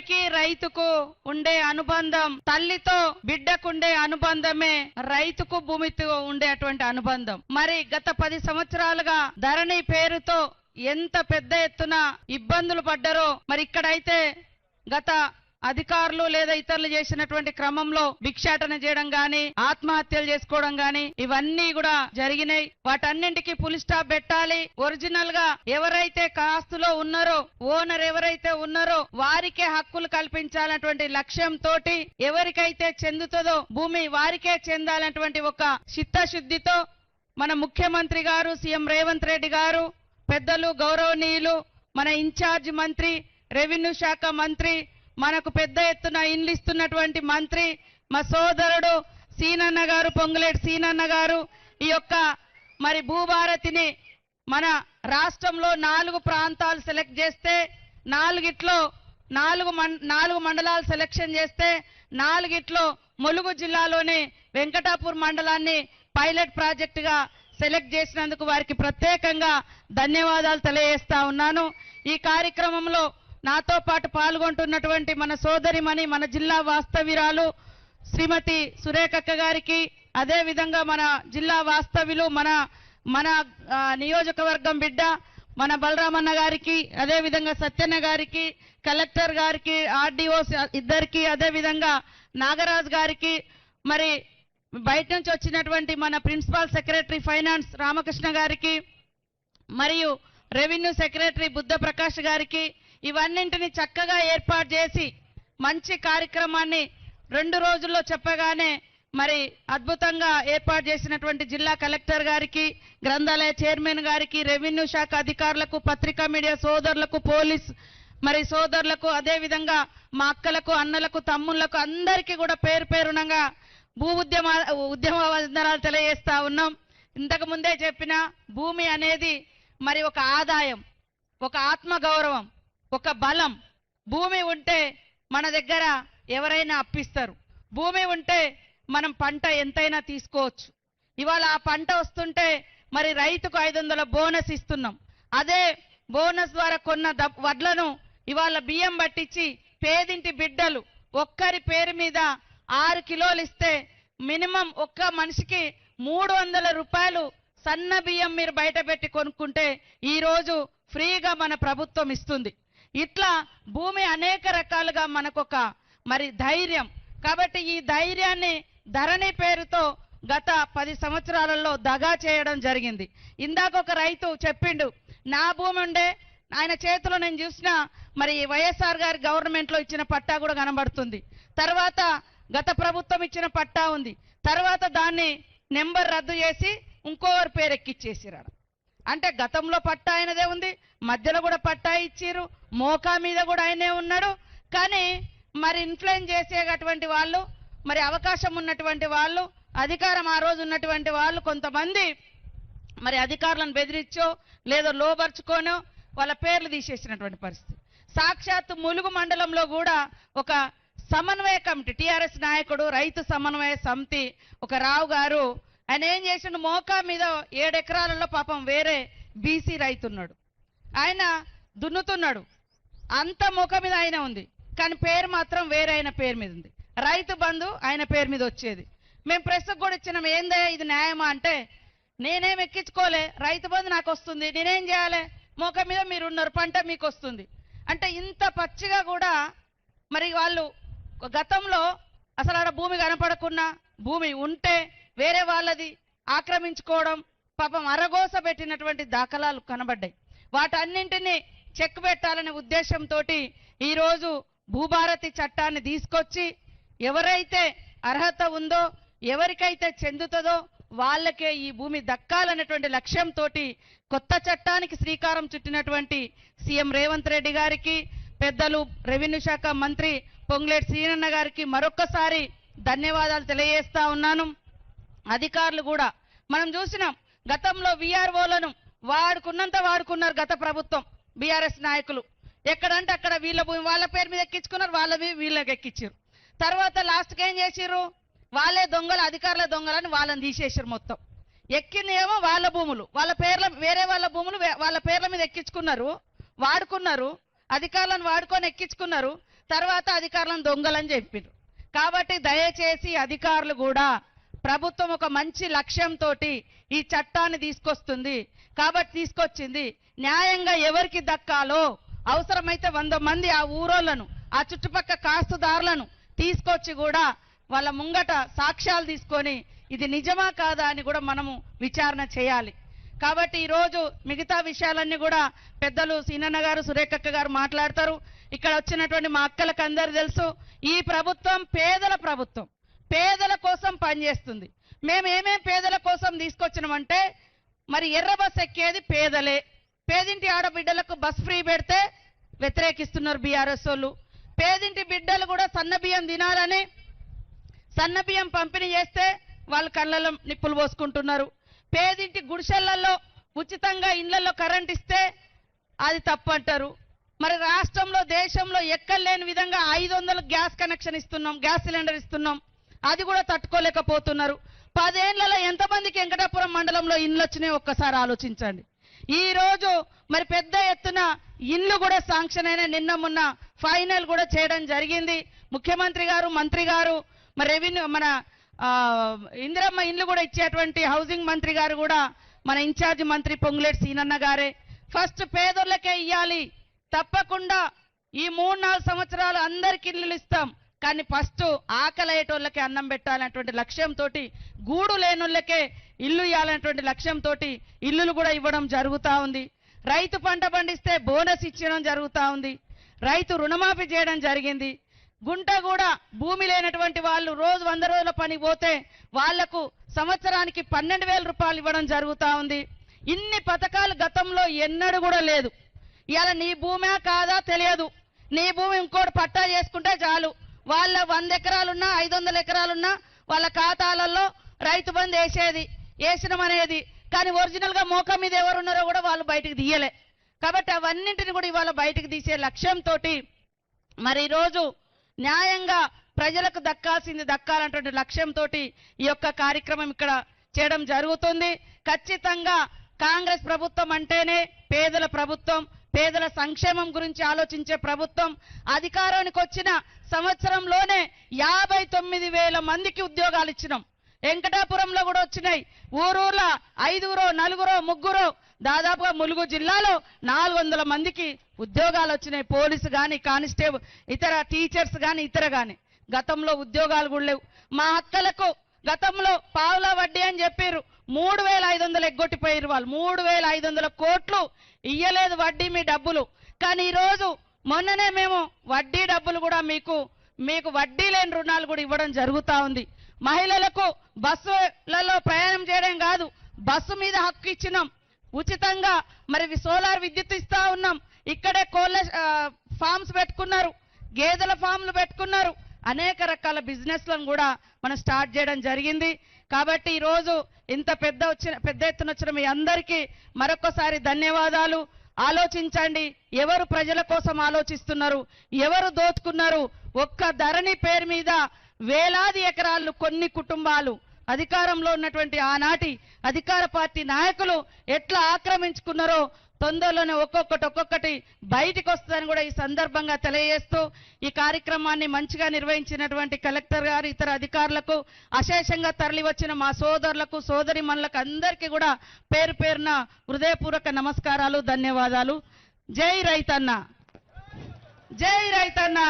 భూమికి రైతుకు ఉండే అనుబంధం, తల్లితో బిడ్డకుండే అనుబంధమే రైతుకు భూమితో ఉండేటువంటి అనుబంధం. మరి గత 10 సంవత్సరాలుగా ధరణి పేరుతో ఎంత పెద్ద ఎత్తున ఇబ్బందులు పడ్డారో, మరి ఇక్కడైతే గత అధికారులు లేదా ఇతరులు చేసినటువంటి క్రమంలో భిక్షాటన చేయడం గాని, ఆత్మహత్యలు చేసుకోవడం గాని ఇవన్నీ కూడా జరిగినాయి. వాటన్నింటికి ఫుల్ స్టాప్ పెట్టాలి. ఒరిజినల్ గా ఎవరైతే కాస్తులో ఉన్నారో, ఓనర్ ఎవరైతే ఉన్నారో వారికే హక్కులు కల్పించాలన్నటువంటి లక్ష్యంతో ఎవరికైతే చెందుతుందో భూమి వారికే చెందాలన్నటువంటి ఒక చిత్తశుద్ధితో మన ముఖ్యమంత్రి గారు, సీఎం రేవంత్ రెడ్డి గారు, పెద్దలు గౌరవనీయులు మన ఇన్ఛార్జ్ మంత్రి, రెవెన్యూ శాఖ మంత్రి, మనకు పెద్ద ఎత్తున ఇన్లిస్తున్నటువంటి మంత్రి మా సోదరుడు సీనన్న గారు, పొంగులేటి సీనన్న గారు ఈ యొక్క మరి భూభారతిని మన రాష్ట్రంలో 4 ప్రాంతాలు సెలెక్ట్ చేస్తే, 4 మండలాలు సెలెక్షన్ చేస్తే 4 ములుగు జిల్లాలోనే వెంకటాపూర్ మండలాన్ని పైలట్ ప్రాజెక్టుగా సెలెక్ట్ చేసినందుకు వారికి ప్రత్యేకంగా ధన్యవాదాలు తెలియజేస్తా ఉన్నాను. ఈ కార్యక్రమంలో నాతో పాటు పాల్గొంటున్నటువంటి మన సోదరిమణి, మన జిల్లా వాస్తవ్యురాలు శ్రీమతి సురేఖక్క గారికి, అదే విధంగా మన జిల్లా వాస్తవ్యులు మన నియోజకవర్గం బిడ్డ మన బలరామన్న గారికి, అదే విధంగా సత్యన్న గారికి, కలెక్టర్ గారికి, ఆర్డీఓ ఇద్దరికి, అదే విధంగా నాగరాజ్ గారికి, మరి బయట నుంచి వచ్చినటువంటి మన ప్రిన్సిపల్ సెక్రటరీ ఫైనాన్స్ రామకృష్ణ గారికి, మరియు రెవెన్యూ సెక్రటరీ బుద్ధ ప్రకాష్ గారికి, ఇవన్నింటిని చక్కగా ఏర్పాటు చేసి మంచి కార్యక్రమాన్ని 2 రోజుల్లో చెప్పగానే మరి అద్భుతంగా ఏర్పాటు చేసినటువంటి జిల్లా కలెక్టర్ గారికి, గ్రంథాలయ చైర్మన్ గారికి, రెవెన్యూ శాఖ అధికారులకు, పత్రికా మీడియా సోదరులకు, పోలీస్ మరి సోదరులకు, అదే విధంగా మా అక్కలకు, అన్నలకు, తమ్ముళ్లకు అందరికీ కూడా పేరు పేరునంగా ఉద్యమ వందనాలు తెలియజేస్తా ఉన్నాం. ఇంతకు ముందే చెప్పిన భూమి అనేది మరి ఒక ఆదాయం, ఒక ఆత్మగౌరవం, ఒక బలం. భూమి ఉంటే మన దగ్గర ఎవరైనా అప్పిస్తారు. భూమి ఉంటే మనం పంట ఎంతైనా తీసుకోవచ్చు. ఇవాళ ఆ పంట వస్తుంటే మరి రైతుకు 500 బోనస్ ఇస్తున్నాం. అదే బోనస్ ద్వారా కొన్న వడ్లను ఇవాళ బియ్యం పట్టించి పేదింటి బిడ్డలు ఒక్కరి పేరు మీద 6 కిలోలు ఇస్తే మినిమం ఒక్క మనిషికి 300 రూపాయలు సన్న బియ్యం మీరు బయట పెట్టి కొనుక్కుంటే ఈరోజు ఫ్రీగా మన ప్రభుత్వం ఇస్తుంది. ఇట్లా భూమి అనేక రకాలుగా మనకొక మరి ధైర్యం. కాబట్టి ఈ ధైర్యాన్ని ధరణి పేరుతో గత 10 సంవత్సరాలలో దగా చేయడం జరిగింది. ఇందాక ఒక రైతు చెప్పిండు, నా భూమి ఉండే ఆయన చేతిలో నేను చూసిన మరి వైఎస్ఆర్ గారి గవర్నమెంట్ లో ఇచ్చిన పట్టా కూడా కనబడుతుంది. తర్వాత గత ప్రభుత్వం ఇచ్చిన పట్టా ఉంది. తర్వాత దాన్ని నెంబర్ రద్దు చేసి ఇంకోవరి పేరు ఎక్కిచ్చేసిరాడు. అంటే గతంలో పట్టా ఆయనదే ఉంది, మధ్యలో కూడా పట్టా ఇచ్చిరు, మోకా మీద కూడా ఆయనే ఉన్నాడు. కానీ మరి ఇన్ఫ్లుయెన్స్ చేసేటటువంటి వాళ్ళు, మరి అవకాశం ఉన్నటువంటి వాళ్ళు, అధికారం ఆ రోజు ఉన్నటువంటి వాళ్ళు కొంతమంది మరి అధికారులను బెదిరించో లేదో లోబర్చుకోనో వాళ్ళ పేర్లు తీసేసినటువంటి పరిస్థితి. సాక్షాత్తు ములుగు మండలంలో కూడా ఒక సమన్వయ కమిటీ, టిఆర్ఎస్ నాయకుడు, రైతు సమన్వయ సమితి ఒక రావు గారు, ఆయన ఏం చేసిండు, మోకా మీద 7 ఎకరాలలో పాపం వేరే బీసీ రైతున్నాడు, ఆయన దున్నుతున్నాడు, అంత మోకా మీద ఆయన ఉంది, కానీ పేరు మాత్రం వేరే ఆయన పేరు మీద ఉంది. రైతు బంధు ఆయన పేరు మీద వచ్చేది. మేము ప్రెస్కు కూడా ఇచ్చినాం, ఏందే ఇది న్యాయమా అంటే, నేనేం ఎక్కించుకోలే, రైతు బంధు నాకు వస్తుంది, నేనేం చేయాలి, మోక మీద మీరు ఉన్నారు, పంట మీకు వస్తుంది అంటే. ఇంత పచ్చిగా కూడా మరి వాళ్ళు గతంలో అసలు ఆడ భూమి కనపడకున్నా, భూమి ఉంటే వేరే వాళ్ళది ఆక్రమించుకోవడం, పాపం అరగోస పెట్టినటువంటి దాఖలాలు కనబడ్డాయి. వాటన్నింటినీ చెక్ పెట్టాలనే ఉద్దేశంతో ఈరోజు భూభారతి చట్టాన్ని తీసుకొచ్చి ఎవరైతే అర్హత ఉందో, ఎవరికైతే చెందుతుందో వాళ్ళకే ఈ భూమి దక్కాలనేటువంటి లక్ష్యంతో కొత్త చట్టానికి శ్రీకారం చుట్టినటువంటి సీఎం రేవంత్ రెడ్డి గారికి, పెద్దలు రెవెన్యూ శాఖ మంత్రి పొంగులేటి సీనన్న గారికి మరొక్కసారి ధన్యవాదాలు తెలియజేస్తా ఉన్నాను. అధికారులు కూడా మనం చూసినాం, గతంలో వీఆర్ఓలను వాడుకున్నంత వాడుకున్నారు గత ప్రభుత్వం బీఆర్ఎస్ నాయకులు. ఎక్కడంటే అక్కడ వీళ్ళ భూమి వాళ్ళ పేరు మీద ఎక్కించుకున్నారు, వాళ్ళవి వీళ్ళకి ఎక్కించారు. తర్వాత లాస్ట్కి ఏం చేసిర్రు, వాళ్ళే దొంగలు, అధికారుల దొంగలని వాళ్ళని తీసేసారు. మొత్తం ఎక్కింది ఏమో వాళ్ళ భూములు, వాళ్ళ పేర్ల వేరే వాళ్ళ భూములు వాళ్ళ పేర్ల మీద ఎక్కించుకున్నారు, వాడుకున్నారు. అధికారులను వాడుకొని ఎక్కించుకున్నారు, తర్వాత అధికారులను దొంగలని చెప్పారు. కాబట్టి దయచేసి అధికారులు కూడా ప్రభుత్వం ఒక మంచి లక్ష్యంతో ఈ చట్టాన్ని తీసుకొస్తుంది కాబట్టి తీసుకొచ్చింది. న్యాయంగా ఎవరికి దక్కాలో అవసరమైతే 100 మంది ఆ ఊరోళ్ళను ఆ చుట్టుపక్క కాస్తుదారులను తీసుకొచ్చి కూడా వాళ్ళ ముంగట సాక్ష్యాలు తీసుకొని ఇది నిజమా కాదా అని కూడా మనము విచారణ చేయాలి. కాబట్టి ఈరోజు మిగతా విషయాలన్నీ కూడా పెద్దలు సీనన్న గారు సురేఖక్క గారు మాట్లాడతారు. ఇక్కడ వచ్చినటువంటి మా అక్కలకు అందరూ తెలుసు, ఈ ప్రభుత్వం పేదల ప్రభుత్వం, పేదల కోసం పనిచేస్తుంది. మేము ఏమేం పేదల కోసం తీసుకొచ్చినామంటే, మరి ఎర్ర బస్ ఎక్కేది పేదలే, పేదింటి ఆడబిడ్డలకు బస్ ఫ్రీ పెడితే వ్యతిరేకిస్తున్నారు బీఆర్ఎస్ వాళ్ళు. పేదింటి బిడ్డలు కూడా సన్నబియ్యం తినాలని సన్నబియ్యం పంపిణీ చేస్తే వాళ్ళు కళ్ళలో నిప్పులు పోసుకుంటున్నారు. పేదింటి గుడిసెళ్లలో ఉచితంగా ఇళ్లలో కరెంట్ ఇస్తే అది తప్పు అంటారు. మరి రాష్ట్రంలో దేశంలో ఎక్కలేని విధంగా 500 గ్యాస్ కనెక్షన్ ఇస్తున్నాం, గ్యాస్ సిలిండర్ ఇస్తున్నాం, అది కూడా తట్టుకోలేకపోతున్నారు. 10 ఏళ్లలో ఎంతమందికి వెంకటాపురం మండలంలో ఇండ్లు వచ్చినాయో ఒక్కసారి ఆలోచించండి. ఈ రోజు మరి పెద్ద ఎత్తున ఇల్లు కూడా శాంక్షన్ అయిన నిన్న మొన్న ఫైనల్ కూడా చేయడం జరిగింది. ముఖ్యమంత్రి గారు, మంత్రి గారు, మరి రెవెన్యూ మన ఇందిరమ్మ ఇండ్లు కూడా ఇచ్చేటువంటి హౌసింగ్ మంత్రి గారు కూడా మన ఇన్ఛార్జ్ మంత్రి పొంగులేటి సీనన్న గారే. ఫస్ట్ పేదోళ్ళకే ఇయ్యాలి, తప్పకుండా ఈ 3-4 సంవత్సరాలు అందరికి ఇల్లు ఇస్తాం, కానీ ఫస్ట్ ఆకలయ్యేటోళ్ళకే అన్నం పెట్టాలనేటువంటి లక్ష్యంతో, గూడు లేనోళ్ళకే ఇల్లు ఇవ్వాలనేటువంటి లక్ష్యంతో ఇల్లులు కూడా ఇవ్వడం జరుగుతూ ఉంది. రైతు పంట పండిస్తే బోనస్ ఇచ్చడం జరుగుతూ ఉంది. రైతు రుణమాఫీ చేయడం జరిగింది. గుంట కూడా భూమి లేనటువంటి వాళ్ళు రోజు 100 రోజుల పని పోతే వాళ్లకు సంవత్సరానికి 12,000 రూపాయలు ఇవ్వడం జరుగుతూ ఉంది. ఇన్ని పథకాలు గతంలో ఎన్నడూ కూడా లేదు. ఇవాళ నీ భూమే కాదా తెలియదు, నీ భూమి ఇంకోటి పట్టా చేసుకుంటే చాలు, వాళ్ళ 100 ఎకరాలున్నా 500 ఎకరాలున్నా వాళ్ళ ఖాతాలలో రైతు బంధు వేసినమనేది, కానీ ఒరిజినల్ గా మోక మీద ఎవరున్నారో కూడా వాళ్ళు బయటకు తీయలే. కాబట్టి అవన్నింటిని కూడా ఇవాళ బయటకు తీసే లక్ష్యంతో మరి ఈరోజు న్యాయంగా ప్రజలకు దక్కాల్సింది దక్కాలన్నటువంటి లక్ష్యంతో ఈ యొక్క కార్యక్రమం ఇక్కడ చేయడం జరుగుతుంది. ఖచ్చితంగా కాంగ్రెస్ ప్రభుత్వం అంటేనే పేదల ప్రభుత్వం, పేదల సంక్షేమం గురించి ఆలోచించే ప్రభుత్వం. అధికారానికి వచ్చిన సంవత్సరంలోనే 59,000 మందికి ఉద్యోగాలు ఇచ్చినాం. వెంకటాపురంలో కూడా వచ్చినాయి. ఊరూర్లో 5గురో 4గురో 3గురో దాదాపుగా ములుగు జిల్లాలో 400 మందికి ఉద్యోగాలు వచ్చినాయి. పోలీసు కానీ, కానిస్టేబుల్, ఇతర టీచర్స్ కానీ, ఇతర కానీ. గతంలో ఉద్యోగాలు కూడా లేవు. మా అక్కలకు గతంలో పావులా వడ్డీ అని చెప్పారు, 3,500 ఎగ్గొట్టిపోయారు వాళ్ళు. 3,500 కోట్లు ఇయ్యలేదు వడ్డీ మీ డబ్బులు. కానీ ఈరోజు మొన్ననే మేము వడ్డీ డబ్బులు కూడా మీకు వడ్డీ లేని రుణాలు కూడా ఇవ్వడం జరుగుతూ ఉంది. మహిళలకు బస్సులలో ప్రయాణం చేయడం కాదు, బస్సు మీద హక్కు ఇచ్చినాం. ఉచితంగా మరి సోలార్ విద్యుత్ ఇస్తా ఉన్నాం. ఇక్కడే కోళ్ళ ఫార్మ్స్ పెట్టుకున్నారు, గేదెల ఫామ్లు పెట్టుకున్నారు. అనేక రకాల బిజినెస్లను కూడా మనం స్టార్ట్ చేయడం జరిగింది. కాబట్టి ఈరోజు ఇంత పెద్ద ఎత్తున వచ్చిన మీ అందరికీ మరొకసారి ధన్యవాదాలు. ఆలోచించండి, ఎవరు ప్రజల కోసం ఆలోచిస్తున్నారు, ఎవరు దోచుకున్నారు. ఒక్క ధరణి పేరు మీద వేలాది ఎకరాలు కొన్ని కుటుంబాలు, అధికారంలో ఉన్నటువంటి ఆనాటి అధికార పార్టీ నాయకులు ఎట్లా ఆక్రమించుకున్నారో తొందరలోనే ఒక్కొక్కటి బయటికి వస్తుందని కూడా ఈ సందర్భంగా తెలియజేస్తూ ఈ కార్యక్రమాన్ని మంచిగా నిర్వహించినటువంటి కలెక్టర్ గారు, ఇతర అధికారులకు, అశేషంగా తరలి వచ్చిన మా సోదరులకు, సోదరిమణులకు అందరికీ కూడా పేరు పేరున హృదయపూర్వక నమస్కారాలు, ధన్యవాదాలు. జై రైతన్న, జై రైతన్న.